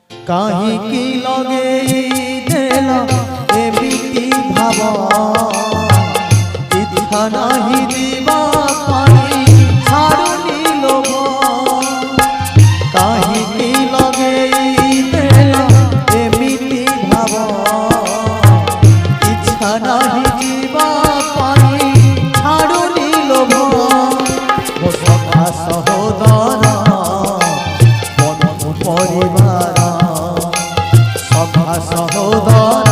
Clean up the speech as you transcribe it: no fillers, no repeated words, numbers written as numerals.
কাহিকি লগে দেলা এমিতি ভাব ইচ্ছা নাহি দিবা পারি ছাড়নি লোভ কাহিকি লগে দেলা এমিতি ভাব ইচ্ছা নাহি দিবা পারি ছাড়নি লোভ সখা সহোদর বন্ধু পরিবার সখা সহোদর